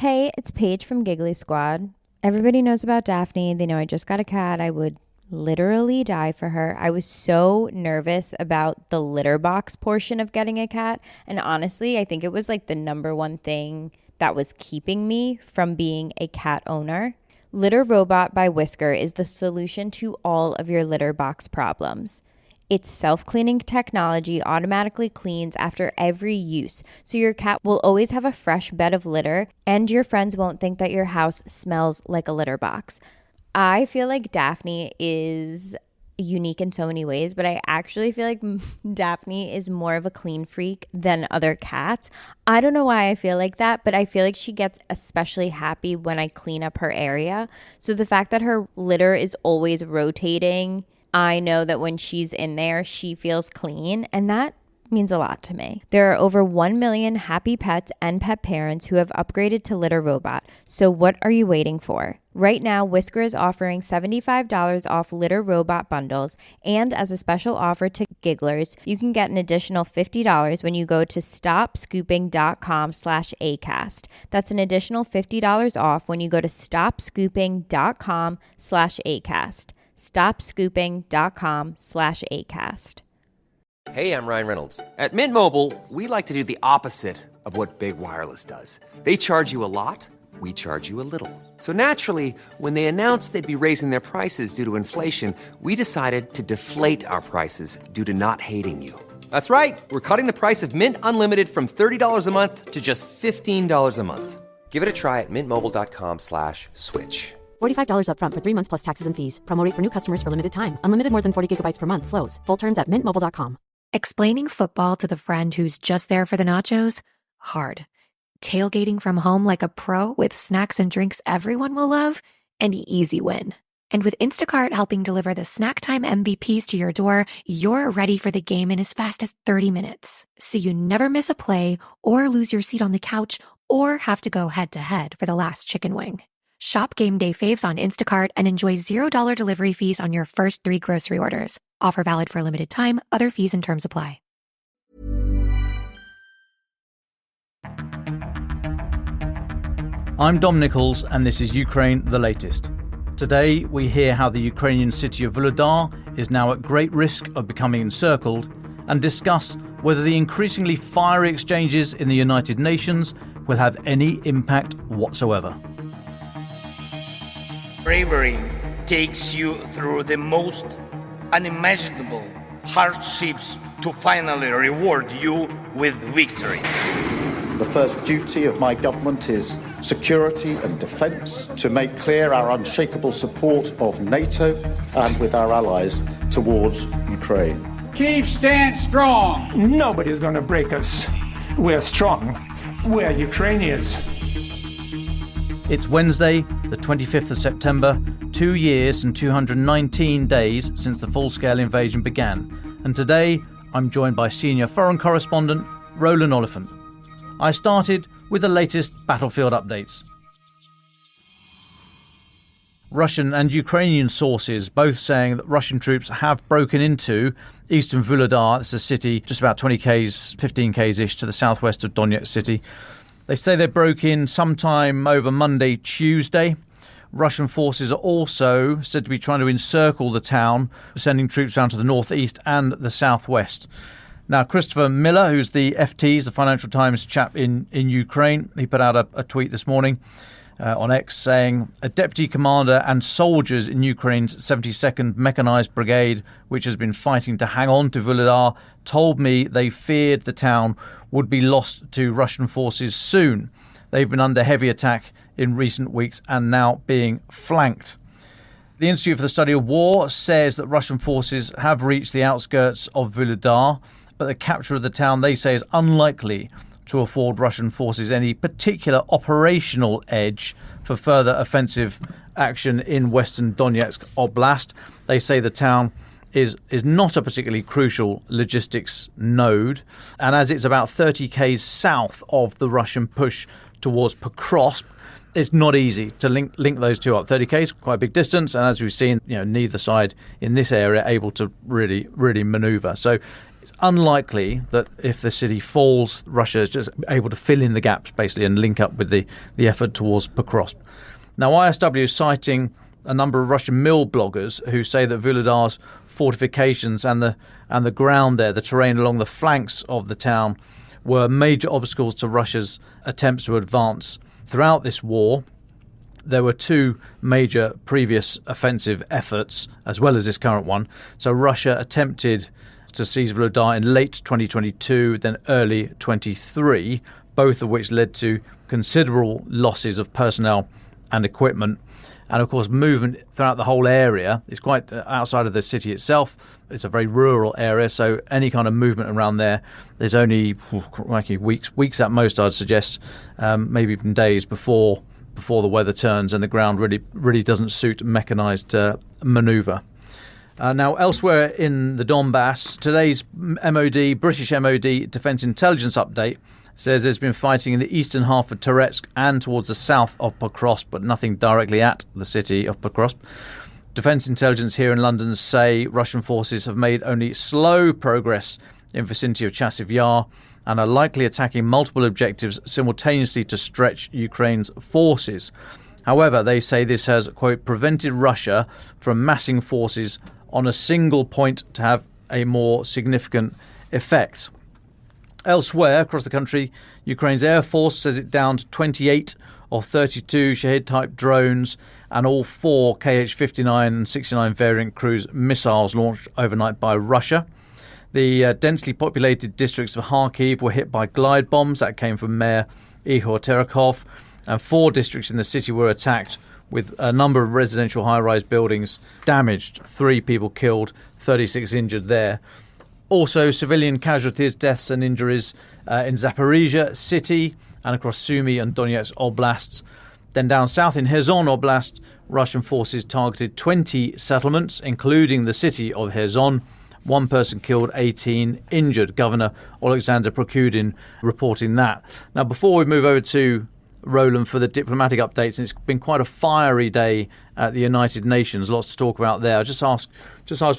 Hey, it's Paige from Giggly Squad. Everybody knows about Daphne. They know I just got a cat. I would literally die for her. I was so nervous about the litter box portion of getting a cat. And honestly, I think it was like the number one thing that was keeping me from being a cat owner. Litter Robot by Whisker is the solution to all of your litter box problems. Its self-cleaning technology automatically cleans after every use, so your cat will always have a fresh bed of litter, and your friends won't think that your house smells like a litter box. I feel like Daphne is unique in so many ways, but I actually feel like Daphne is more of a clean freak than other cats. I don't know why I feel like that, but I feel like she gets especially happy when I clean up her area. So the fact that her litter is always rotating, I know that when she's in there, she feels clean, and that means a lot to me. There are over 1 million happy pets and pet parents who have upgraded to Litter Robot. So what are you waiting for? Right now, Whisker is offering $75 off Litter Robot bundles, and as a special offer to Gigglers, you can get an additional $50 when you go to stopscooping.com/acast. That's an additional $50 off when you go to stopscooping.com/acast. stopscooping.com/acast. Hey, I'm Ryan Reynolds. At Mint Mobile, we like to do the opposite of what Big Wireless does. They charge you a lot, we charge you a little. So naturally, when they announced they'd be raising their prices due to inflation, we decided to deflate our prices due to not hating you. That's right. We're cutting the price of Mint Unlimited from $30 a month to just $15 a month. Give it a try at mintmobile.com/switch. $45 up front for 3 months plus taxes and fees. Promo rate for new customers for limited time. Unlimited more than 40 gigabytes per month. Slows full terms at mintmobile.com. Explaining football to the friend who's just there for the nachos? Hard. Tailgating from home like a pro with snacks and drinks everyone will love? An easy win. And with Instacart helping deliver the snack time MVPs to your door, you're ready for the game in as fast as 30 minutes. So you never miss a play or lose your seat on the couch or have to go head to head for the last chicken wing. Shop game day faves on Instacart and enjoy $0 delivery fees on your first 3 grocery orders. Offer valid for a limited time. Other fees and terms apply. I'm Dom Nicholls, and this is Ukraine the Latest. Today, we hear how the Ukrainian city of Vuhledar is now at great risk of becoming encircled, and discuss whether the increasingly fiery exchanges in the United Nations will have any impact whatsoever. Bravery takes you through the most unimaginable hardships to finally reward you with victory. The first duty of my government is security and defence, to make clear our unshakable support of NATO and with our allies towards Ukraine. Kyiv stands strong. Nobody's going to break us. We're strong. We're Ukrainians. It's Wednesday, the 25th of September, 2 years and 219 days since the full-scale invasion began. And today, I'm joined by senior foreign correspondent Roland Oliphant. I started with the latest battlefield updates. Russian and Ukrainian sources both saying that Russian troops have broken into eastern Vuhledar. It's a city just about 20 k's, 15 k's-ish to the southwest of Donetsk city. They say they broke in sometime over Monday, Tuesday. Russian forces are also said to be trying to encircle the town, sending troops down to the northeast and the southwest. Now, Christopher Miller, who's the FT's, the Financial Times chap in Ukraine, he put out a tweet this morning on X saying, a deputy commander and soldiers in Ukraine's 72nd Mechanized Brigade, which has been fighting to hang on to Vuhledar, told me they feared the town would be lost to Russian forces soon. They've been under heavy attack in recent weeks and now being flanked. The Institute for the Study of War says that Russian forces have reached the outskirts of Vuhledar, but the capture of the town, they say, is unlikely to afford Russian forces any particular operational edge for further offensive action in western Donetsk Oblast. They say the town is not a particularly crucial logistics node, and as it's about 30 k's south of the Russian push towards Pokrovsk, it's not easy to link those two up. 30k is quite a big distance, and as we've seen, neither side in this area able to really manoeuvre. So it's unlikely that if the city falls, Russia is just able to fill in the gaps basically and link up with the effort towards Pokrovsk. Now, ISW is citing a number of Russian mill bloggers who say that Vuhledar's fortifications and the ground there, the terrain along the flanks of the town, were major obstacles to Russia's attempts to advance. Throughout this war, there were two major previous offensive efforts, as well as this current one. So Russia attempted to seize Vuhledar in late 2022, then early 23, both of which led to considerable losses of personnel and equipment. And of course, movement throughout the whole area is quite outside of the city itself. It's a very rural area, so any kind of movement around there's only weeks at most, I'd suggest, maybe even days before the weather turns and the ground really doesn't suit mechanised manoeuvre. Now, elsewhere in the Donbas, today's British MOD Defence Intelligence update says there's been fighting in the eastern half of Toretsk and towards the south of Pokrovsk, but nothing directly at the city of Pokrovsk. Defence intelligence here in London say Russian forces have made only slow progress in vicinity of Chasiv Yar and are likely attacking multiple objectives simultaneously to stretch Ukraine's forces. However, they say this has, quote, prevented Russia from massing forces on a single point to have a more significant effect. Elsewhere across the country, Ukraine's Air Force says it downed 28 of 32 Shahed-type drones and all 4 Kh-59 and 69 variant cruise missiles launched overnight by Russia. The densely populated districts of Kharkiv were hit by glide bombs. That came from Mayor Ihor Terekhov. And 4 districts in the city were attacked, with a number of residential high-rise buildings damaged, 3 people killed, 36 injured there. Also, civilian casualties, deaths and injuries in Zaporizhia city and across Sumy and Donetsk oblasts. Then down south in Kherson Oblast, Russian forces targeted 20 settlements, including the city of Kherson. 1 person killed, 18 injured. Governor Alexander Prokudin reporting that. Now, before we move over to Roland for the diplomatic updates, and it's been quite a fiery day at the United Nations, lots to talk about there. I just asked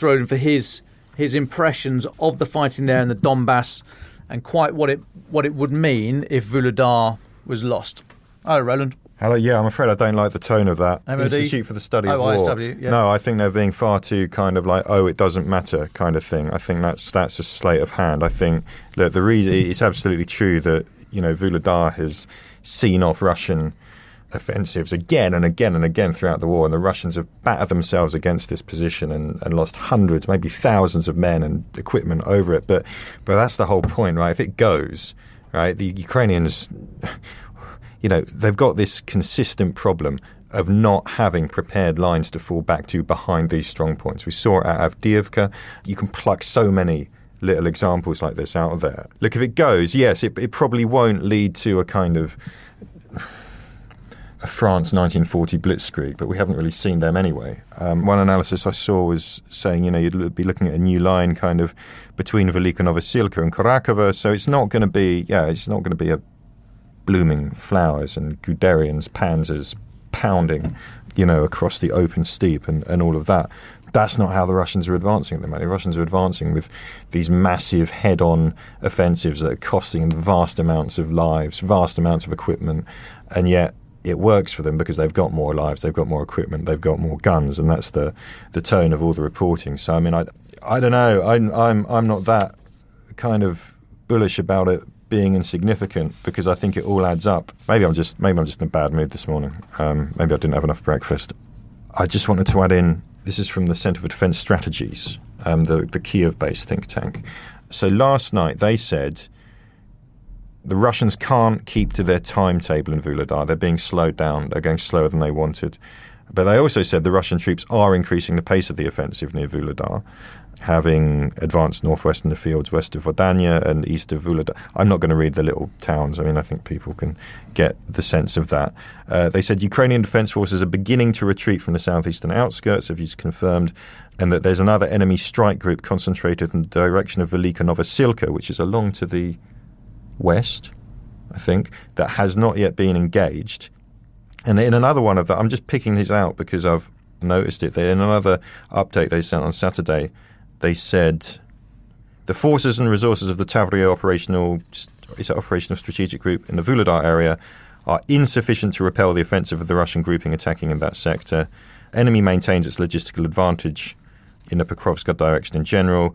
Roland for his impressions of the fighting there in the Donbas and quite what it would mean if Vuhledar was lost. Hello, Roland. Hello, yeah, I'm afraid I don't like the tone of that. MOD? Institute for the Study of War. ISW, yeah. No, I think they're being far too kind of like, it doesn't matter kind of thing. I think that's a sleight of hand. I think that the reason it's absolutely true that, Vuhledar has seen off Russian offensives again and again and again throughout the war, and the Russians have battered themselves against this position and lost hundreds, maybe thousands of men and equipment over it. But that's the whole point, right? If it goes, right, the Ukrainians, they've got this consistent problem of not having prepared lines to fall back to behind these strong points. We saw it at Avdiivka. You can pluck so many little examples like this out of there. Look, if it goes, yes, it probably won't lead to a kind of a France 1940 blitzkrieg, but we haven't really seen them anyway. One analysis I saw was saying, you'd be looking at a new line kind of between Velika Novosilka and Kharkova, so it's not going to be a blooming flowers and Guderians, panzers pounding, across the open steppe and all of that. That's not how the Russians are advancing at the moment. The Russians are advancing with these massive head-on offensives that are costing them vast amounts of lives, vast amounts of equipment, and yet it works for them because they've got more lives, they've got more equipment, they've got more guns, and that's the tone of all the reporting. So I mean, I don't know. I'm not that kind of bullish about it being insignificant because I think it all adds up. Maybe I'm just in a bad mood this morning. Maybe I didn't have enough breakfast. I just wanted to add in. This is from the Centre for Defence Strategies, the Kiev-based think tank. So last night they said the Russians can't keep to their timetable in Vuhledar. They're being slowed down. They're going slower than they wanted. But they also said the Russian troops are increasing the pace of the offensive near Vuhledar, having advanced northwest in the fields west of Vodanya and east of Vuhledar. I'm not going to read the little towns. I mean, I think people can get the sense of that. They said Ukrainian defence forces are beginning to retreat from the southeastern outskirts, if he's confirmed, and that there's another enemy strike group concentrated in the direction of Velika Novosilka, which is along to the west, I think, that has not yet been engaged. And in another one of that, I'm just picking these out because I've noticed it. In another update they sent on Saturday, they said the forces and resources of the Tavria operational strategic group in the Vuhledar area are insufficient to repel the offensive of the Russian grouping attacking in that sector. Enemy maintains its logistical advantage in the Pokrovska direction in general.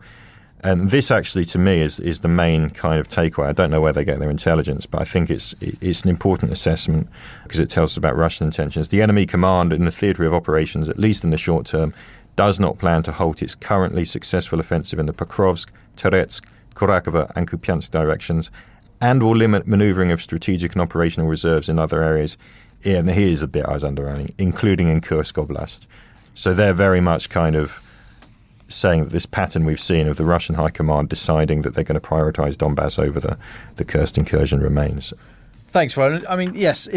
And this actually, to me, is the main kind of takeaway. I don't know where they get their intelligence, but I think it's an important assessment because it tells us about Russian intentions. The enemy command in the theatre of operations, at least in the short term, does not plan to halt its currently successful offensive in the Pokrovsk, Toretsk, Kurakovo and Kupiansk directions, and will limit manoeuvring of strategic and operational reserves in other areas. And here's the bit I was underlining, including in Kursk Oblast. So they're very much kind of saying that this pattern we've seen of the Russian high command deciding that they're going to prioritise Donbas over the Kursk incursion remains. Thanks, Roland. I mean, yes,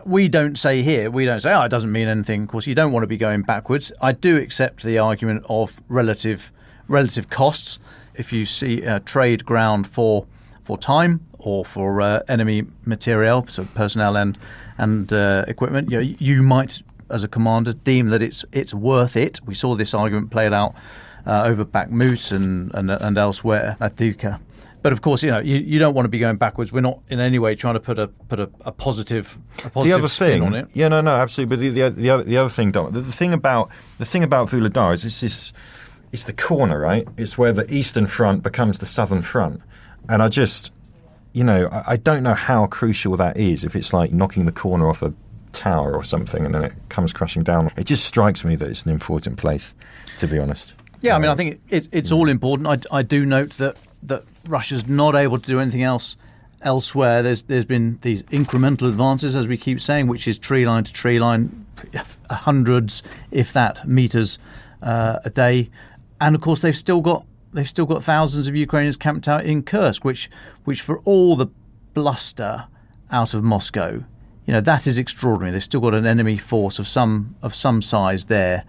we don't say, it doesn't mean anything. Of course, you don't want to be going backwards. I do accept the argument of relative costs. If you see trade ground for time or for enemy material, so personnel and equipment, you might, as a commander, deem that it's worth it. We saw this argument played out over Bakhmut and elsewhere at Divka. But of course, you don't want to be going backwards. We're not in any way trying to put a positive spin on it. Yeah, no, absolutely. But the other thing, Dom, the thing about Vuhledar is it's the corner, right? It's where the Eastern Front becomes the Southern Front, and I just, I don't know how crucial that is. If it's like knocking the corner off a tower or something and then it comes crashing down. It just strikes me that it's an important place, to be honest. Yeah, I mean, I think it's all important. I do note that Russia's not able to do anything else elsewhere. There's been these incremental advances, as we keep saying, which is tree line to tree line, hundreds, if that, meters a day. And of course, they've still got thousands of Ukrainians camped out in Kursk, which for all the bluster out of Moscow, that is extraordinary. They've still got an enemy force of some size there.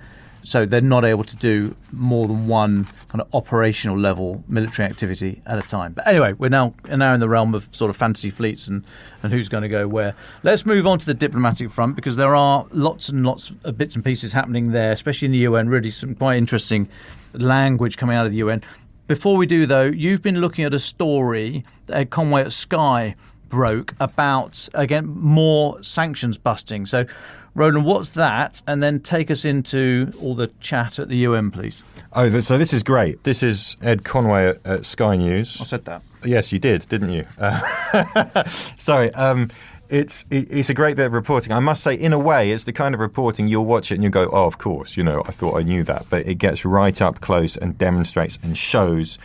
So they're not able to do more than one kind of operational level military activity at a time. But anyway, we're now in the realm of sort of fantasy fleets and who's going to go where. Let's move on to the diplomatic front, because there are lots and lots of bits and pieces happening there, especially in the UN. Really some quite interesting language coming out of the UN. Before we do, though, you've been looking at a story that Ed Conway at Sky broke about, again, more sanctions busting. So, Roland, what's that? And then take us into all the chat at the UN, please. Oh, so this is great. This is Ed Conway at Sky News. I said that. Yes, you did, didn't you? Sorry. It's a great bit of reporting. I must say, in a way, it's the kind of reporting you'll watch it and you go, oh, of course, I thought I knew that. But it gets right up close and demonstrates and shows,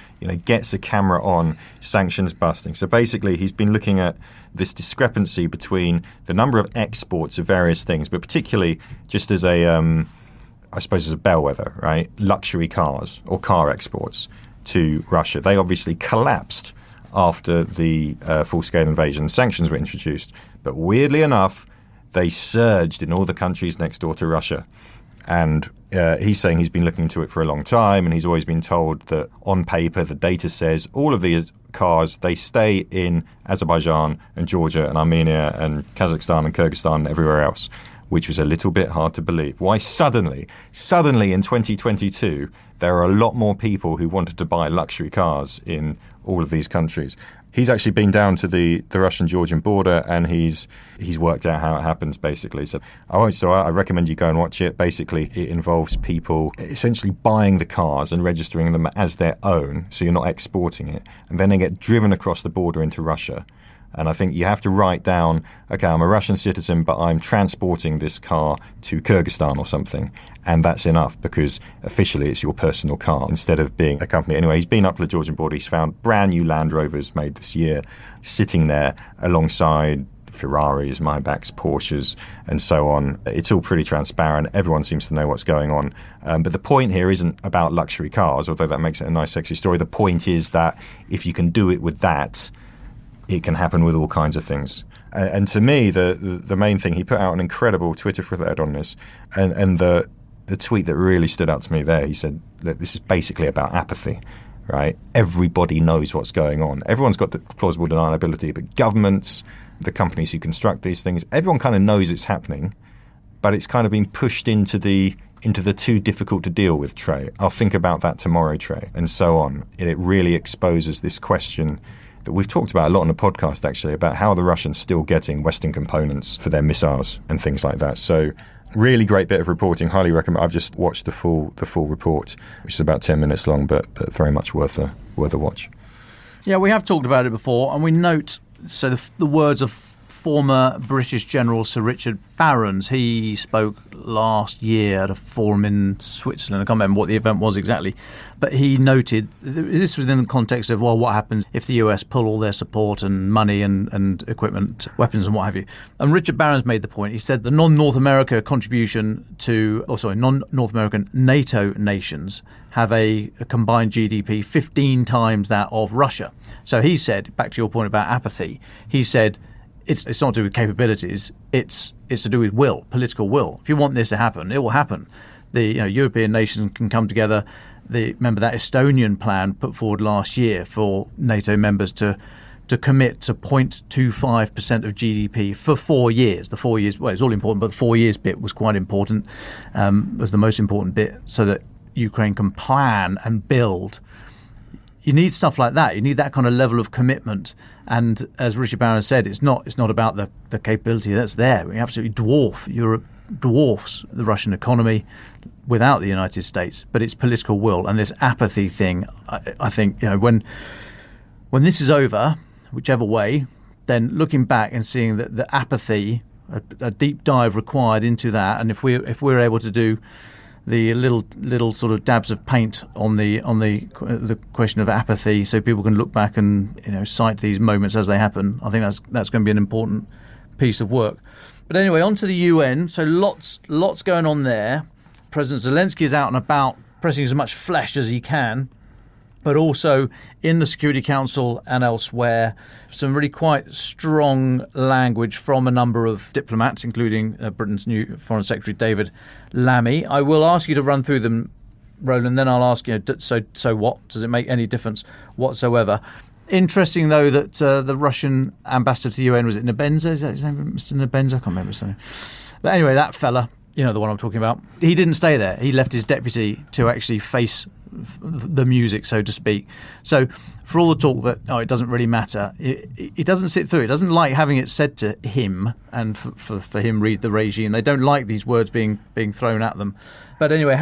gets the camera on sanctions busting. So basically, he's been looking at this discrepancy between the number of exports of various things, but particularly just as as a bellwether, right? Luxury cars or car exports to Russia. They obviously collapsed after the full-scale invasion. Sanctions were introduced. But weirdly enough, they surged in all the countries next door to Russia. And he's saying he's been looking into it for a long time, and he's always been told that on paper, the data says all of these cars, they stay in Azerbaijan and Georgia and Armenia and Kazakhstan and Kyrgyzstan and everywhere else, which was a little bit hard to believe. Why suddenly in 2022, there are a lot more people who wanted to buy luxury cars in all of these countries. He's actually been down to the Russian-Georgian border, and he's worked out how it happens, basically. So I recommend you go and watch it. Basically, it involves people essentially buying the cars and registering them as their own, so you're not exporting it, and then they get driven across the border into Russia. And I think you have to write down, okay, I'm a Russian citizen, but I'm transporting this car to Kyrgyzstan or something. And that's enough, because officially it's your personal car instead of being a company. Anyway, he's been up to the Georgian border. He's found brand new Land Rovers made this year sitting there alongside Ferraris, Maybachs, Porsches, and so on. It's all pretty transparent. Everyone seems to know what's going on. But the point here isn't about luxury cars, although that makes it a nice, sexy story. The point is that if you can do it with that, it can happen with all kinds of things. And to me, the main thing, he put out an incredible Twitter thread on this, and the tweet that really stood out to me there, he said that this is basically about apathy, right? Everybody knows what's going on. Everyone's got the plausible deniability, but governments, the companies who construct these things. Everyone kind of knows it's happening, but it's kind of been pushed into the too difficult to deal with tray. I'll think about that tomorrow tray, and so on. It really exposes this question that we've talked about a lot on the podcast, actually, about how the Russians still getting Western components for their missiles and things like that. So really great bit of reporting. Highly recommend. I've just watched the full report, which is about 10 minutes long, but very much worth a watch. Yeah, we have talked about it before, and we note the words of former British General Sir Richard Barons. He spoke last year at a forum in Switzerland. I can't remember what the event was exactly, but he noted this was in the context of, well, what happens if the US pull all their support and money and equipment, weapons and what have you. And Richard Barons made the point. He said the non-North America contribution non-North American NATO nations have a combined GDP 15 times that of Russia. So he said, back to your point about apathy, he said, it's not to do with capabilities. It's to do with will, political will. If you want this to happen, it will happen. The European nations can come together. Remember that Estonian plan put forward last year for NATO members to commit to 0.25% of GDP for 4 years. The 4 years, well, it's all important, but the 4 years bit was quite important. Was the most important bit, so that Ukraine can plan and build. You need stuff like that. You need that kind of level of commitment. And as Richard Barron said, it's not about the capability that's there. We absolutely Europe dwarfs the Russian economy without the United States. But it's political will and this apathy thing. I think when this is over, whichever way, then looking back and seeing that the apathy, a deep dive required into that, and if we're able to do the little sort of dabs of paint on the question of apathy, so people can look back and cite these moments as they happen. I think that's going to be an important piece of work. But anyway, on to the UN. So lots going on there. President Zelenskyy is out and about, pressing as much flesh as he can, but also in the Security Council and elsewhere, some really quite strong language from a number of diplomats, including Britain's new Foreign Secretary David Lammy. I will ask you to run through them, Roland, then I'll ask so what? Does it make any difference whatsoever? Interesting, though, that the Russian ambassador to the UN, was it Nebenza? Is that his name, Mr. Nebenza? I can't remember his name. But anyway, that fella, the one I'm talking about, he didn't stay there. He left his deputy to actually face the music, so to speak. So for all the talk that it doesn't really matter, it doesn't sit through. It doesn't like having it said to him, and for him read the regime. They don't like these words being thrown at them. But anyway,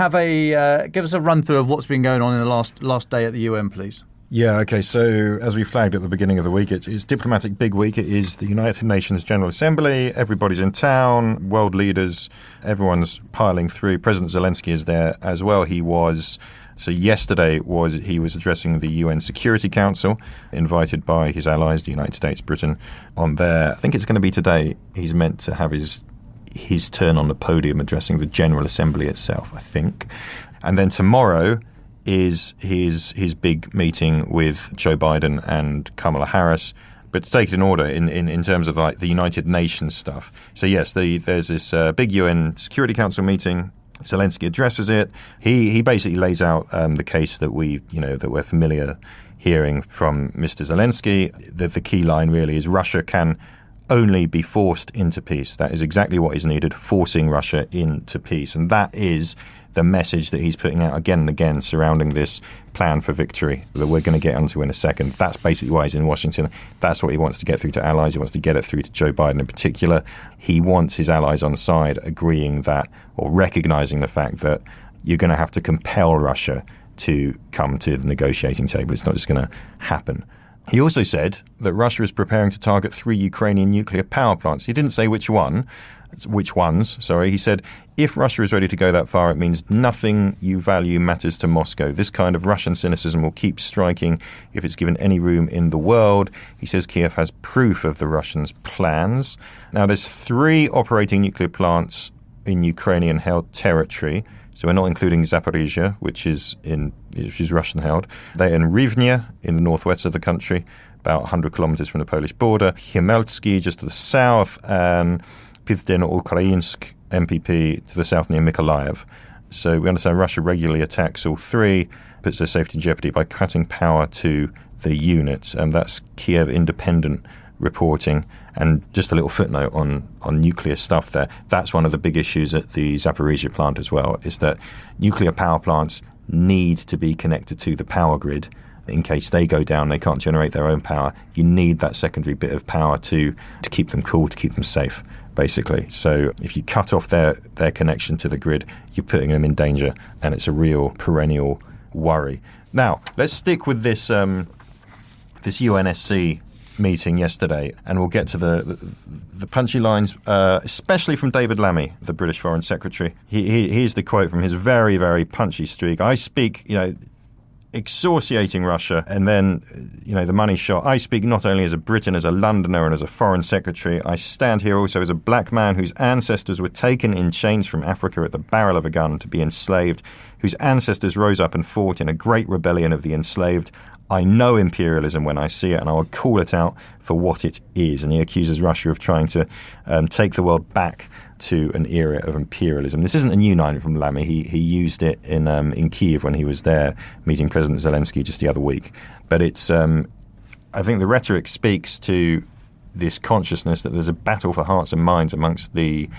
give us a run through of what's been going on in the last day at the UN, please. Yeah, okay, so as we flagged at the beginning of the week, it's diplomatic big week. It is the United Nations General Assembly. Everybody's in town, world leaders, everyone's piling through. President Zelenskyy is there as well. Yesterday he was addressing the UN Security Council, invited by his allies, the United States, Britain, on there. I think it's going to be today. He's meant to have his turn on the podium addressing the General Assembly itself, I think. And then tomorrow is his big meeting with Joe Biden and Kamala Harris. But to take it in order, in terms of like the United Nations stuff. So yes, there's this big UN Security Council meeting. Zelenskyy addresses it. He basically lays out the case that we're familiar hearing from Mr. Zelenskyy. The key line really is Russia can only be forced into peace. That is exactly what is needed, forcing Russia into peace. And that is the message that he's putting out again and again surrounding this plan for victory that we're going to get onto in a second. That's basically why he's in Washington. That's what he wants to get through to allies. He wants to get it through to Joe Biden in particular. He wants his allies on side agreeing that, or recognizing the fact that you're going to have to compel Russia to come to the negotiating table. It's not just going to happen. He also said that Russia is preparing to target 3 Ukrainian nuclear power plants. He didn't say which ones. He said, if Russia is ready to go that far, it means nothing you value matters to Moscow. This kind of Russian cynicism will keep striking if it's given any room in the world. He says Kiev has proof of the Russians' plans. Now, there's 3 operating nuclear plants in Ukrainian-held territory. So we're not including Zaporizhia, which is Russian-held. They're in Rivne, in the northwest of the country, about 100 kilometers from the Polish border. Chmelnytsky, just to the south, and Pivdeno-Ukrainsk, MPP, to the south near Mykolaiv. So we understand Russia regularly attacks all 3, puts their safety in jeopardy by cutting power to the units. And that's Kiev independent reporting. And just a little footnote on nuclear stuff there. That's one of the big issues at the Zaporizhzhia plant as well, is that nuclear power plants need to be connected to the power grid. In case they go down, they can't generate their own power. You need that secondary bit of power to keep them cool, to keep them safe, basically. So if you cut off their connection to the grid, you're putting them in danger, and it's a real perennial worry. Now, let's stick with this this UNSC meeting yesterday, and we'll get to the punchy lines, especially from David Lammy, the British Foreign Secretary. Here's the quote from his very, very punchy streak. I speak, excoriating Russia, and then, the money shot. I speak not only as a Briton, as a Londoner, and as a Foreign Secretary. I stand here also as a black man whose ancestors were taken in chains from Africa at the barrel of a gun to be enslaved, whose ancestors rose up and fought in a great rebellion of the enslaved. I know imperialism when I see it, and I will call it out for what it is. And he accuses Russia of trying to take the world back to an era of imperialism. This isn't a new line from Lammy. He used it in Kyiv when he was there meeting President Zelenskyy just the other week. But it's I think the rhetoric speaks to this consciousness that there's a battle for hearts and minds amongst the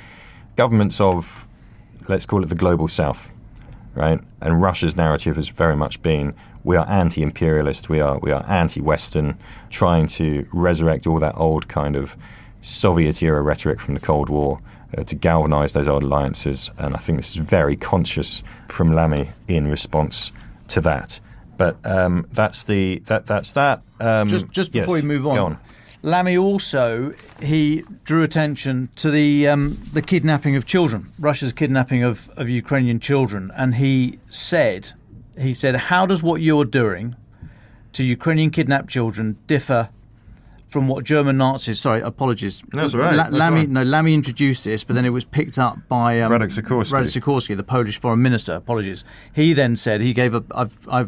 governments of, let's call it, the global south, right? And Russia's narrative has very much been, we are anti-imperialist, we are anti-Western, trying to resurrect all that old kind of Soviet-era rhetoric from the Cold War to galvanise those old alliances. And I think this is very conscious from Lammy in response to that. But that's that. Just before we move on. Lammy also, he drew attention to the kidnapping of children, Russia's kidnapping of Ukrainian children, and he said, how does what you're doing to Ukrainian kidnapped children differ from what German Nazis... Sorry, apologies. That's right. Lammy introduced this, but then it was picked up by Radek Sikorski, the Polish foreign minister. Apologies. He then said, I've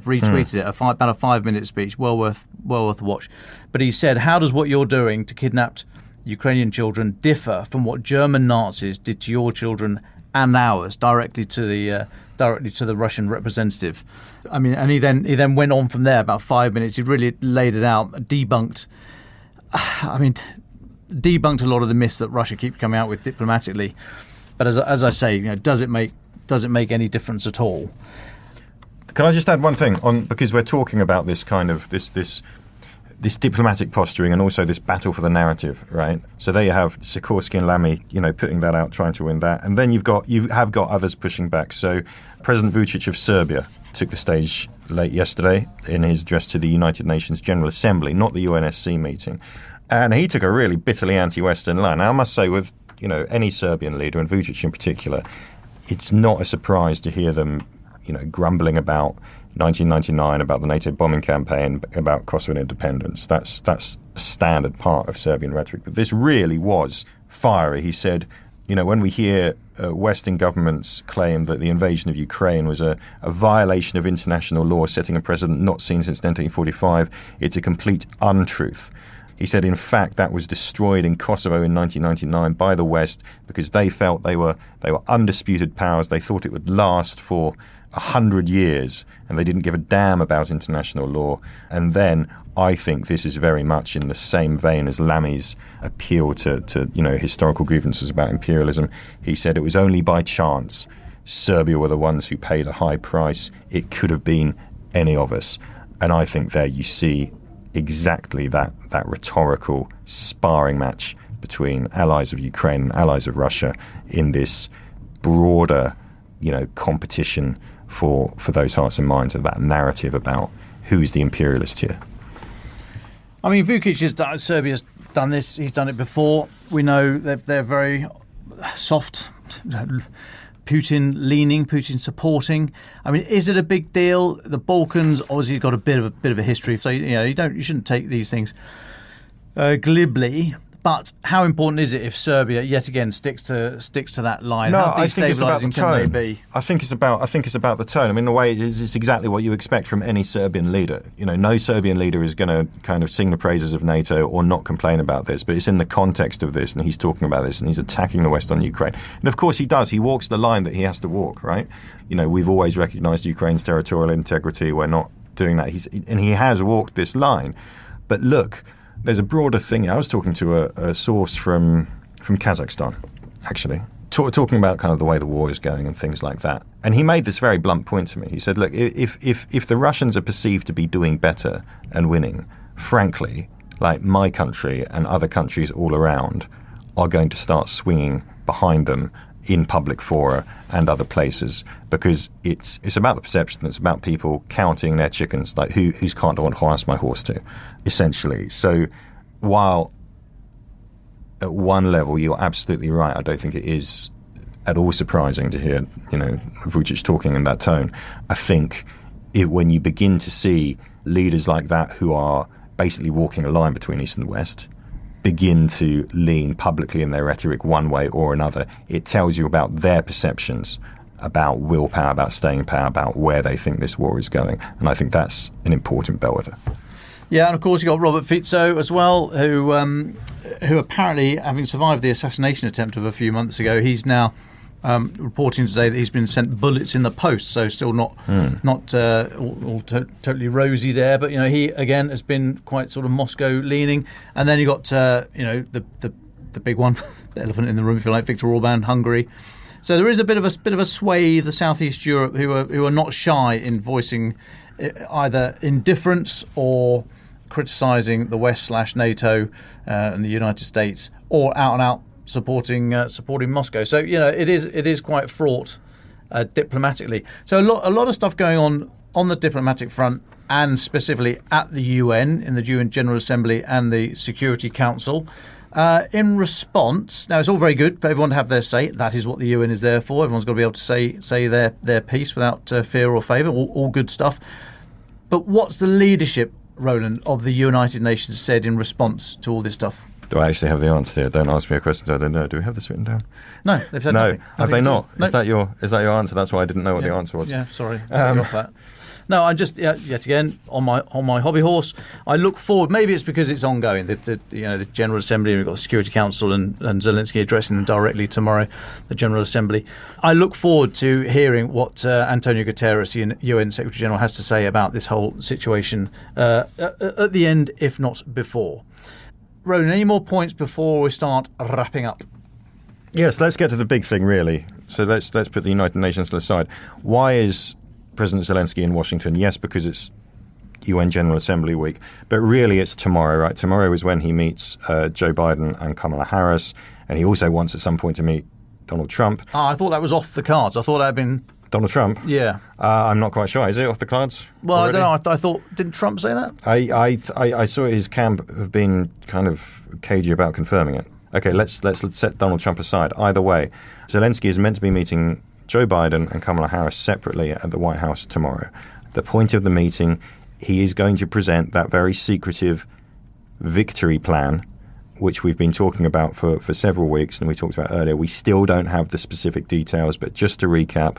retweeted it, about a 5-minute speech, well worth a watch. But he said, how does what you're doing to kidnapped Ukrainian children differ from what German Nazis did to your children and ours, directly to the Russian representative? I mean, and he then went on from there about 5 minutes. He really laid it out, debunked a lot of the myths that Russia keep coming out with diplomatically. But as I say, does it make any difference at all? Can I just add one thing because we're talking about this kind of this diplomatic posturing and also this battle for the narrative, right? So there you have Sikorski and Lammy, putting that out, trying to win that, and then you have got others pushing back. So President Vučić of Serbia took the stage late yesterday in his address to the United Nations General Assembly, not the UNSC meeting, and he took a really bitterly anti-Western line. Now, I must say, with any Serbian leader, and Vučić in particular, it's not a surprise to hear them, grumbling about 1999, about the NATO bombing campaign, about Kosovo independence. That's a standard part of Serbian rhetoric. But this really was fiery. He said, when we hear Western governments claim that the invasion of Ukraine was a violation of international law, setting a precedent not seen since 1945, it's a complete untruth. He said, in fact, that was destroyed in Kosovo in 1999 by the West because they felt they were undisputed powers. They thought it would last for 100 years, and they didn't give a damn about international law. And then I think this is very much in the same vein as Lammy's appeal to historical grievances about imperialism. He said it was only by chance Serbia were the ones who paid a high price. It could have been any of us. And I think there you see exactly that rhetorical sparring match between allies of Ukraine and allies of Russia in this broader, competition for those hearts and minds, of that narrative about who's the imperialist here. I mean, Serbia's done this. He's done it before. We know that they're very soft, Putin-leaning, Putin-supporting. I mean, is it a big deal? The Balkans obviously got a bit of a history, so you shouldn't take these things glibly. But how important is it if Serbia yet again sticks to that line? No, how destabilising can they be? I think it's about the tone. I mean, the way it is, it's exactly what you expect from any Serbian leader. No Serbian leader is going to kind of sing the praises of NATO or not complain about this. But it's in the context of this, and he's talking about this, and he's attacking the West on Ukraine. And of course he does. He walks the line that he has to walk, right? We've always recognised Ukraine's territorial integrity. We're not doing that. He has walked this line. But look, there's a broader thing. I was talking to a source from Kazakhstan, actually, talking about kind of the way the war is going and things like that. And he made this very blunt point to me. He said, look, if the Russians are perceived to be doing better and winning, frankly, like my country and other countries all around are going to start swinging behind them in public fora and other places, because it's about the perception. It's about people counting their chickens, like whose cart do I want to harness my horse to, essentially. So while at one level you're absolutely right, I don't think it is at all surprising to hear, Vučić talking in that tone. I think when you begin to see leaders like that who are basically walking a line between East and West begin to lean publicly in their rhetoric one way or another, it tells you about their perceptions about willpower, about staying in power, about where they think this war is going. And I think that's an important bellwether. Yeah, and of course you've got Robert Fico as well, who apparently, having survived the assassination attempt of a few months ago, he's now reporting today that he's been sent bullets in the post, so still not totally rosy there. But he again has been quite sort of Moscow leaning. And then you got the big one, the elephant in the room, if you like, Viktor Orban, Hungary. So there is a bit of a swathe of Southeast Europe who are not shy in voicing either indifference or criticising the West / NATO and the United States, or out and out supporting Moscow. So it is quite fraught diplomatically. So a lot of stuff going on the diplomatic front, and specifically at the UN, in the UN General Assembly and the Security Council. In response, now it's all very good for everyone to have their say. That is what the UN is there for. Everyone's got to be able to say their piece without fear or favour. All good stuff. But what's the leadership, Roland, of the United Nations said in response to all this stuff? Do I actually have the answer here? Don't ask me a question I don't know. Do we have this written down? No, they've said nothing. Have they not? No. Is that your answer? That's why I didn't know what the answer was. Yeah, sorry. Off that. No, I'm just yet again on my hobby horse. I look forward. Maybe it's because it's ongoing. The General Assembly. We've got the Security Council and Zelenskyy addressing them directly tomorrow. The General Assembly. I look forward to hearing what Antonio Guterres, UN Secretary General, has to say about this whole situation at the end, if not before. Roland, any more points before we start wrapping up? Yes, let's get to the big thing, really. So let's put the United Nations to the side. Why is President Zelenskyy in Washington? Yes, because it's UN General Assembly week, but really it's tomorrow, right? Tomorrow is when he meets Joe Biden and Kamala Harris, and he also wants at some point to meet Donald Trump. I thought that was off the cards. I thought that had been... Donald Trump? Yeah. I'm not quite sure. Is it off the cards? Well, already? I don't know. I thought, didn't Trump say that? I saw his camp have been kind of cagey about confirming it. Okay, let's set Donald Trump aside. Either way, Zelenskyy is meant to be meeting Joe Biden and Kamala Harris separately at the White House tomorrow. The point of the meeting, he is going to present that very secretive victory plan, which we've been talking about for several weeks, and we talked about earlier. We still don't have the specific details, but just to recap,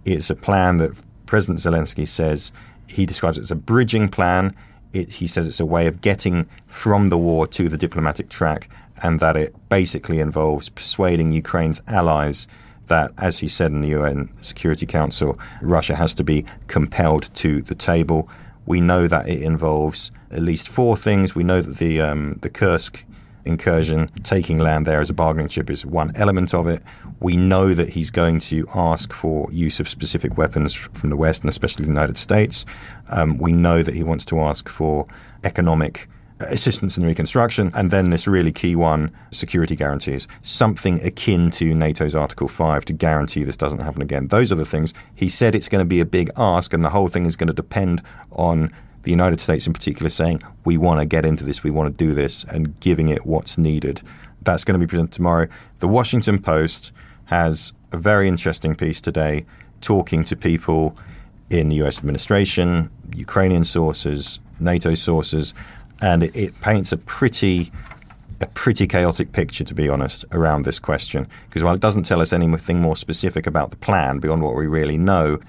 it's a plan that President Zelenskyy says, he describes it as a bridging plan. He says it's a way of getting from the war to the diplomatic track, and that it basically involves persuading Ukraine's allies that, as he said in the UN Security Council, Russia has to be compelled to the table. We know that it involves at least four things. We know that the Kursk incursion, taking land there as a bargaining chip, is one element of it. We know that he's going to ask for use of specific weapons from the West, and especially the United States. We know that he wants to ask for economic assistance in reconstruction, and then this really key one, security guarantees, something akin to NATO's Article 5 to guarantee this doesn't happen again. Those are the things. He said it's going to be a big ask, and the whole thing is going to depend on the United States in particular saying, we want to get into this, we want to do this, and giving it what's needed. That's going to be presented tomorrow. The Washington Post has a very interesting piece today talking to people in the US administration, Ukrainian sources, NATO sources, and it paints a pretty chaotic picture, to be honest, around this question. Because while it doesn't tell us anything more specific about the plan beyond what we really know,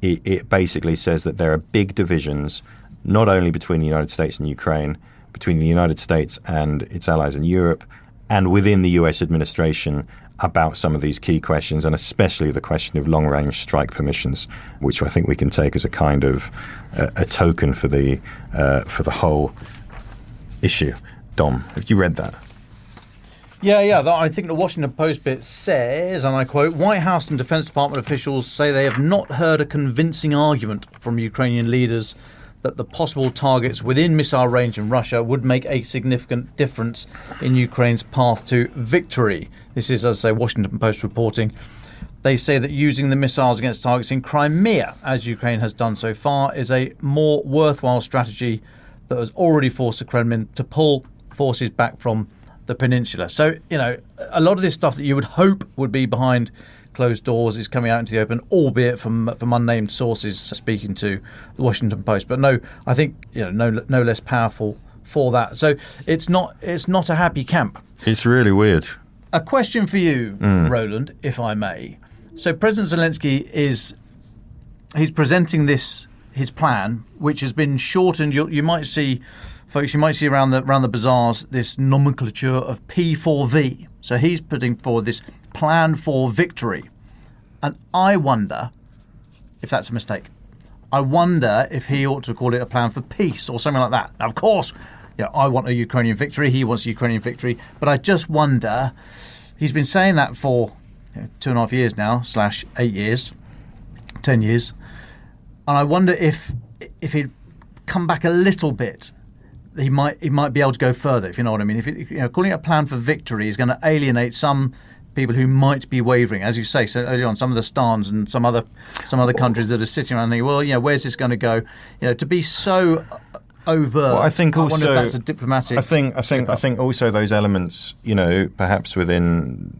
it basically says that there are big divisions, not only between the United States and Ukraine, between the United States and its allies in Europe, and within the US administration about some of these key questions, and especially the question of long-range strike permissions, which I think we can take as a kind of a token for the whole issue. Dom, have you read that? Yeah. I think the Washington Post bit says, and I quote, White House and Defense Department officials say they have not heard a convincing argument from Ukrainian leaders that the possible targets within missile range in Russia would make a significant difference in Ukraine's path to victory. This is, as I say, Washington Post reporting. They say that using the missiles against targets in Crimea, as Ukraine has done so far, is a more worthwhile strategy that has already forced the Kremlin to pull forces back from the peninsula. So, a lot of this stuff that you would hope would be behind closed doors is coming out into the open, albeit from unnamed sources speaking to the Washington Post. But no, I think no less powerful for that. So it's not a happy camp. It's really weird. A question for you, Roland, if I may. So President Zelenskyy he's presenting his plan, which has been shortened. You might see, folks, around the bazaars this nomenclature of P4V. So he's putting forward this plan for victory. And I wonder if that's a mistake. I wonder if he ought to call it a plan for peace or something like that. Now, of course, I want a Ukrainian victory. He wants a Ukrainian victory. But I just wonder, he's been saying that for 2.5 years now, / 8 years, 10 years. And I wonder if he'd come back a little bit, he might be able to go further, if you know what I mean. If calling it a plan for victory is going to alienate some people who might be wavering, as you say so earlier on, some of the Stans and some other countries that are sitting around thinking, well, where's this going to go? To be so overt. Well, I think also, wonder if that's a diplomatic. I think also those elements, perhaps within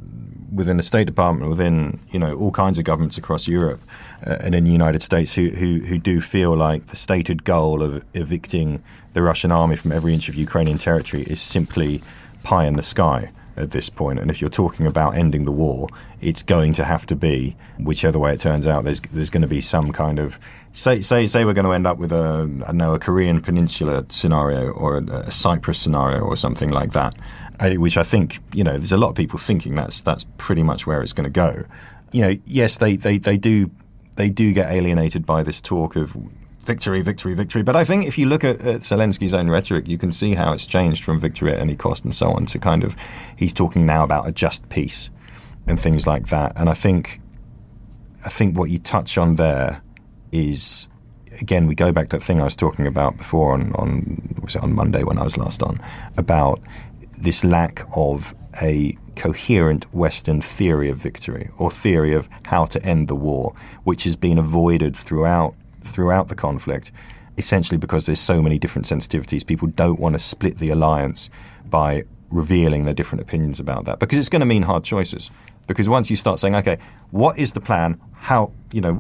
the State Department, within all kinds of governments across Europe and in the United States, who do feel like the stated goal of evicting the Russian army from every inch of Ukrainian territory is simply pie in the sky at this point. And if you're talking about ending the war, it's going to have to be, whichever way it turns out, there's going to be some kind of say we're going to end up with a Korean Peninsula scenario or a Cyprus scenario or something like that. Which I think, there's a lot of people thinking that's pretty much where it's going to go. Yes, they do get alienated by this talk of victory. But I think if you look at Zelenskyy's own rhetoric, you can see how it's changed from victory at any cost and so on to kind of, he's talking now about a just peace and things like that. And I think what you touch on there is, again, we go back to that thing I was talking about before was it on Monday when I was last on, about this lack of a coherent Western theory of victory or theory of how to end the war, which has been avoided throughout the conflict, essentially because there's so many different sensitivities. People don't want to split the alliance by revealing their different opinions about that, because it's going to mean hard choices. Because once you start saying, okay, what is the plan? How,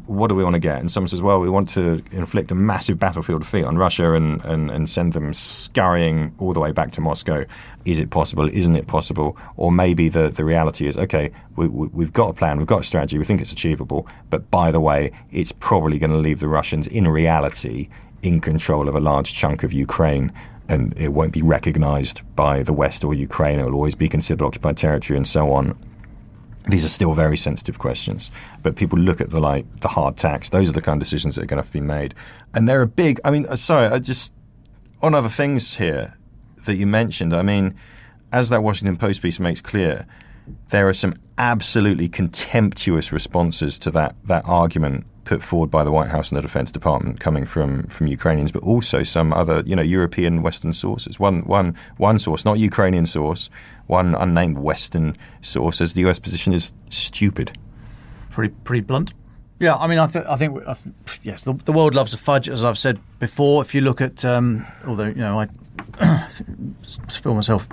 what do we want to get? And someone says, well, we want to inflict a massive battlefield defeat on Russia and send them scurrying all the way back to Moscow. Is it possible? Isn't it possible? Or maybe the reality is, okay, we've got a plan, we've got a strategy, we think it's achievable, but by the way, it's probably going to leave the Russians in reality in control of a large chunk of Ukraine, and it won't be recognized by the West or Ukraine. It will always be considered occupied territory and so on. These are still very sensitive questions, but people look at the hard tax. Those are the kind of decisions that are going to have to be made. And they're a big, on other things here that you mentioned, as that Washington Post piece makes clear, there are some absolutely contemptuous responses to that argument put forward by the White House and the Defense Department coming from Ukrainians, but also some other, European Western sources. One source, not Ukrainian source, one unnamed Western source says the US position is stupid. Pretty blunt. Yeah, I think yes, the world loves a fudge, as I've said before. If you look at, although I feel myself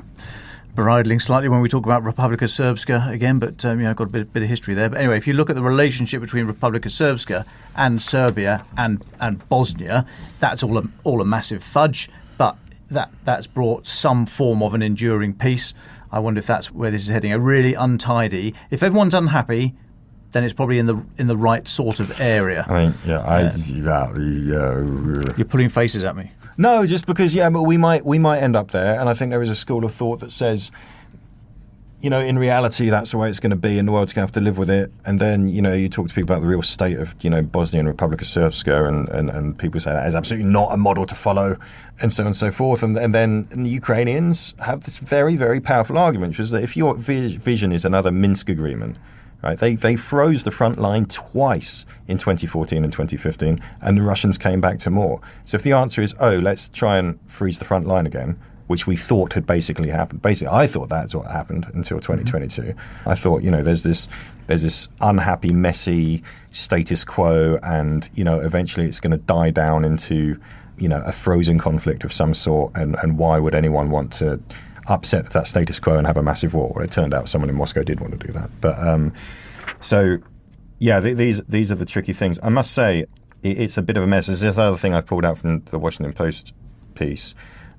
bridling slightly when we talk about Republika Srpska again, but I've got a bit of history there. But anyway, if you look at the relationship between Republika Srpska and Serbia and Bosnia, that's all a massive fudge. But that's brought some form of an enduring peace. I wonder if that's where this is heading. A really untidy. If everyone's unhappy, then it's probably in the right sort of area. You're pulling faces at me. No, just because but we might end up there, and I think there is a school of thought that says, in reality, that's the way it's going to be, and the world's going to have to live with it. And then, you talk to people about the real state of, Bosnia and Republika Srpska, and people say that is absolutely not a model to follow, and so on and so forth. And then the Ukrainians have this very, very powerful argument, which is that if your vision is another Minsk agreement, right? They froze the front line twice in 2014 and 2015, and the Russians came back to more. So if the answer is, let's try and freeze the front line again, which we thought had basically happened. Basically, I thought that's what happened until 2022. I thought, there's this unhappy, messy status quo, and, eventually it's going to die down into, a frozen conflict of some sort, and why would anyone want to upset that status quo and have a massive war? Well, it turned out someone in Moscow did want to do that. But these are the tricky things. I must say, it's a bit of a mess. There's this other thing I pulled out from the Washington Post piece.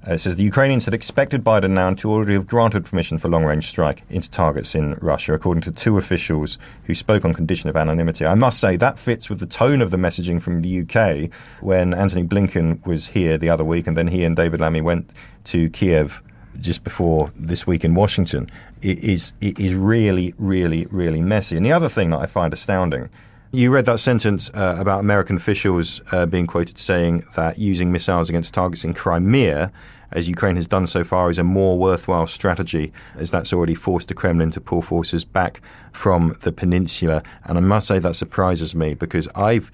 It says the Ukrainians had expected Biden now to already have granted permission for long-range strike into targets in Russia, according to two officials who spoke on condition of anonymity. I must say that fits with the tone of the messaging from the UK when Antony Blinken was here the other week, and then he and David Lammy went to Kiev just before this week in Washington. It is really, really, really messy. And the other thing that I find astounding, you read that sentence about American officials being quoted saying that using missiles against targets in Crimea, as Ukraine has done so far, is a more worthwhile strategy, as that's already forced the Kremlin to pull forces back from the peninsula. And I must say that surprises me, because I've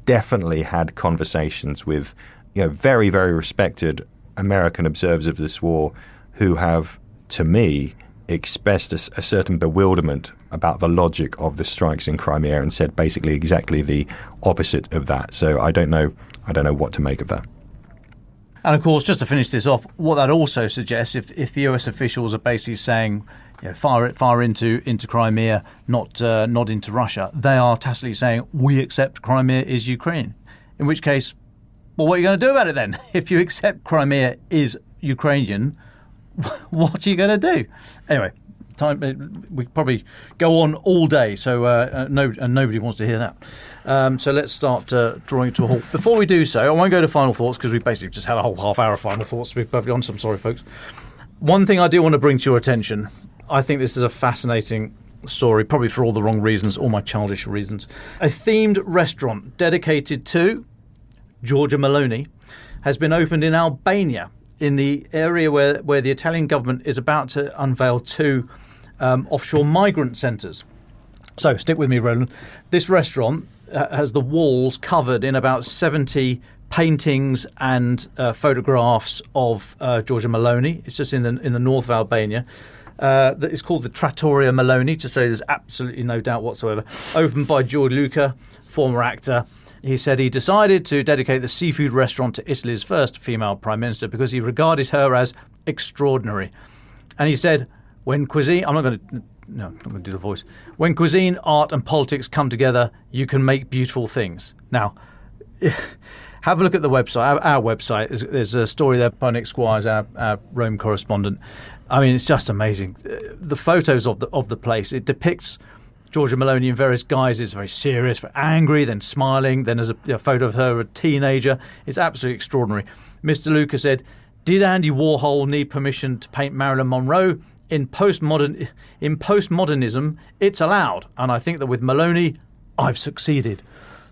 definitely had conversations with very, very respected American observers of this war who have, to me, expressed a certain bewilderment about the logic of the strikes in Crimea and said basically exactly the opposite of that. So I don't know what to make of that. And of course, just to finish this off, what that also suggests, if the US officials are basically saying, fire into Crimea, not into Russia, they are tacitly saying we accept Crimea is Ukraine. In which case, well, what are you going to do about it then? If you accept Crimea is Ukrainian, what are you going to do? Anyway, we probably go on all day, so nobody wants to hear that. So let's start drawing it to a halt. Before we do so, I won't go to final thoughts because we basically just had a whole half hour of final thoughts, to be perfectly honest. I'm sorry, folks. One thing I do want to bring to your attention, I think this is a fascinating story, probably for all the wrong reasons, all my childish reasons. A themed restaurant dedicated to Giorgia Meloni has been opened in Albania, in the area where the Italian government is about to unveil two offshore migrant centres. So stick with me, Roland. This restaurant has the walls covered in about 70 paintings and photographs of Giorgia Meloni. It's just in the north of Albania. It's called the Trattoria Meloni, to say there's absolutely no doubt whatsoever. Opened by Gianluca, former actor. He said he decided to dedicate the seafood restaurant to Italy's first female prime minister because he regarded her as extraordinary. And he said, when cuisine, I'm not going to do the voice. When cuisine, art and politics come together, you can make beautiful things. Now, have a look at the website, our website. There's a story there by Nick Squires, our Rome correspondent. I mean, it's just amazing. The photos of the place, it depicts Giorgia Meloni in various guises, very serious, very angry, then smiling. Then there's a photo of her, a teenager. It's absolutely extraordinary. Mr. Luca said, did Andy Warhol need permission to paint Marilyn Monroe? In postmodernism, it's allowed. And I think that with Meloni, I've succeeded.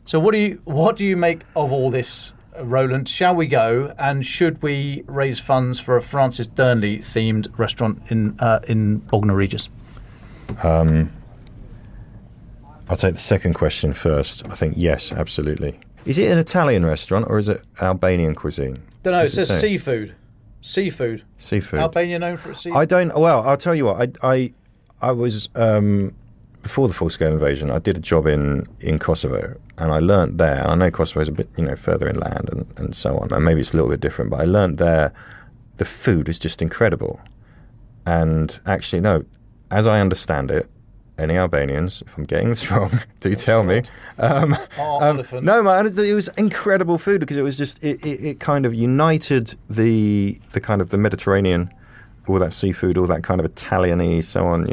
So what do you make of all this, Roland? Shall we go, and should we raise funds for a Francis Durnley themed restaurant in Bognor Regis? I'll take the second question first. I think yes, absolutely. Is it an Italian restaurant or is it Albanian cuisine? Don't know. It says seafood. Seafood. Albania known for its seafood. I don't. Well, I'll tell you what. I was before the full-scale invasion. I did a job in Kosovo, and I learnt there. And I know Kosovo is a bit further inland and so on, and maybe it's a little bit different. But I learnt there, the food is just incredible. And actually, no, as I understand it, any Albanians, if I'm getting this wrong, do tell me. Oliphant. No, man, it was incredible food because it was just it kind of united the kind of the Mediterranean, all that seafood, all that kind of Italian-y, so on,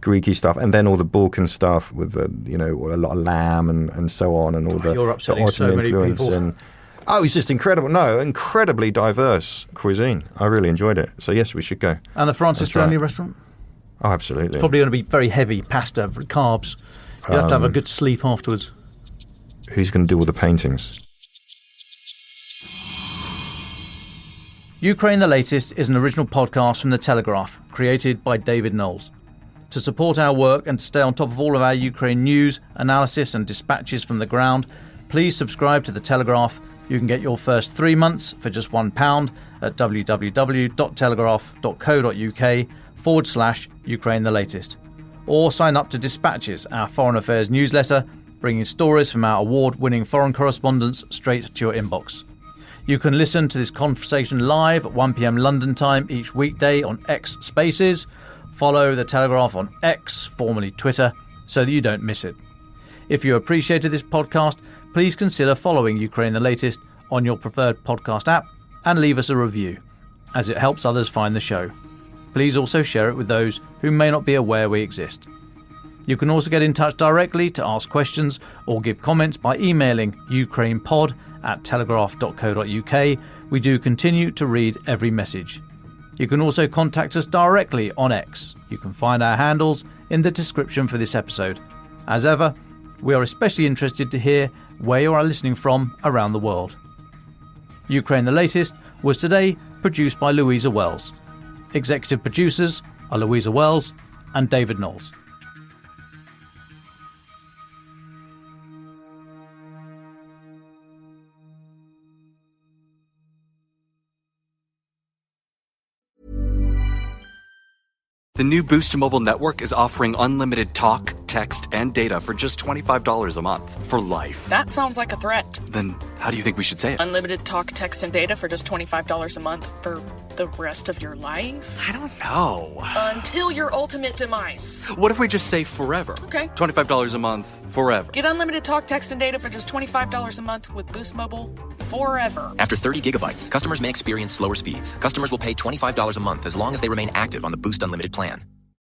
Greeky stuff, and then all the Balkan stuff with the a lot of lamb and so on, and all the Ottoman so influence people. and. Oh, it's just incredible. No, incredibly diverse cuisine. I really enjoyed it. So yes, we should go. And the Francis Durnley restaurant? Oh, absolutely. It's probably going to be very heavy pasta for carbs. You have to have a good sleep afterwards. Who's going to do all the paintings? Ukraine the Latest is an original podcast from The Telegraph, created by David Nicholls. To support our work and to stay on top of all of our Ukraine news, analysis and dispatches from the ground, please subscribe to The Telegraph. You can get your first 3 months for just £1 at www.telegraph.co.uk/Ukraine the Latest. Or sign up to Dispatches, our foreign affairs newsletter, bringing stories from our award-winning foreign correspondents straight to your inbox. You can listen to this conversation live at 1 p.m. London time each weekday on X Spaces. Follow The Telegraph on X, formerly Twitter, so that you don't miss it. If you appreciated this podcast, please consider following Ukraine the Latest on your preferred podcast app and leave us a review, as it helps others find the show. Please also share it with those who may not be aware we exist. You can also get in touch directly to ask questions or give comments by emailing ukrainepod@telegraph.co.uk. We do continue to read every message. You can also contact us directly on X. You can find our handles in the description for this episode. As ever, we are especially interested to hear where you are listening from around the world. Ukraine the Latest was today produced by Louisa Wells. Executive producers are Louisa Wells and David Nicholls. The new Boost Mobile network is offering unlimited talk, text, and data for just $25 a month for life. That sounds like a threat. Then how do you think we should say it? Unlimited talk, text, and data for just $25 a month for the rest of your life? I don't know. Until your ultimate demise. What if we just say forever? Okay. $25 a month, forever. Get unlimited talk, text, and data for just $25 a month with Boost Mobile forever. After 30 gigabytes, customers may experience slower speeds. Customers will pay $25 a month as long as they remain active on the Boost Unlimited plan.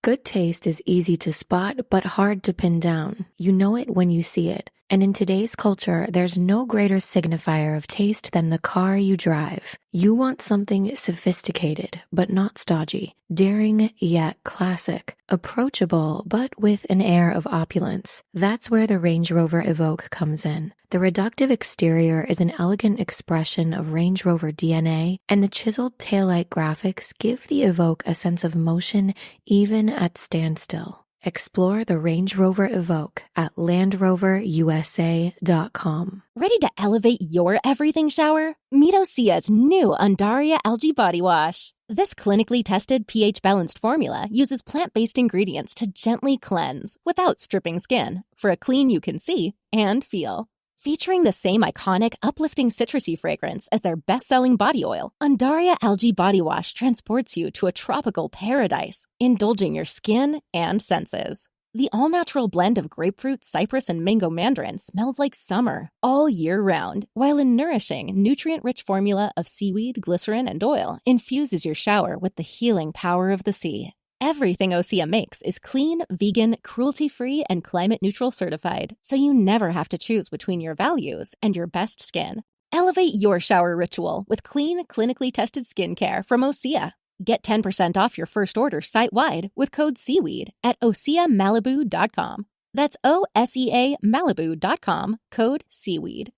Good taste is easy to spot, but hard to pin down. You know it when you see it. And in today's culture, there's no greater signifier of taste than the car you drive. You want something sophisticated, but not stodgy. Daring, yet classic. Approachable, but with an air of opulence. That's where the Range Rover Evoque comes in. The reductive exterior is an elegant expression of Range Rover DNA, and the chiseled taillight graphics give the Evoque a sense of motion even at standstill. Explore the Range Rover Evoque at LandRoverUSA.com. Ready to elevate your everything shower? Meet Osea's new Undaria Algae Body Wash. This clinically tested pH-balanced formula uses plant-based ingredients to gently cleanse without stripping skin for a clean you can see and feel. Featuring the same iconic, uplifting citrusy fragrance as their best-selling body oil, Undaria Algae Body Wash transports you to a tropical paradise, indulging your skin and senses. The all-natural blend of grapefruit, cypress, and mango mandarin smells like summer all year round, while a nourishing, nutrient-rich formula of seaweed, glycerin, and oil infuses your shower with the healing power of the sea. Everything Osea makes is clean, vegan, cruelty-free, and climate-neutral certified, so you never have to choose between your values and your best skin. Elevate your shower ritual with clean, clinically tested skincare from Osea. Get 10% off your first order site-wide with code SEAWEED at OseaMalibu.com. That's OSEA Malibu.com, code SEAWEED.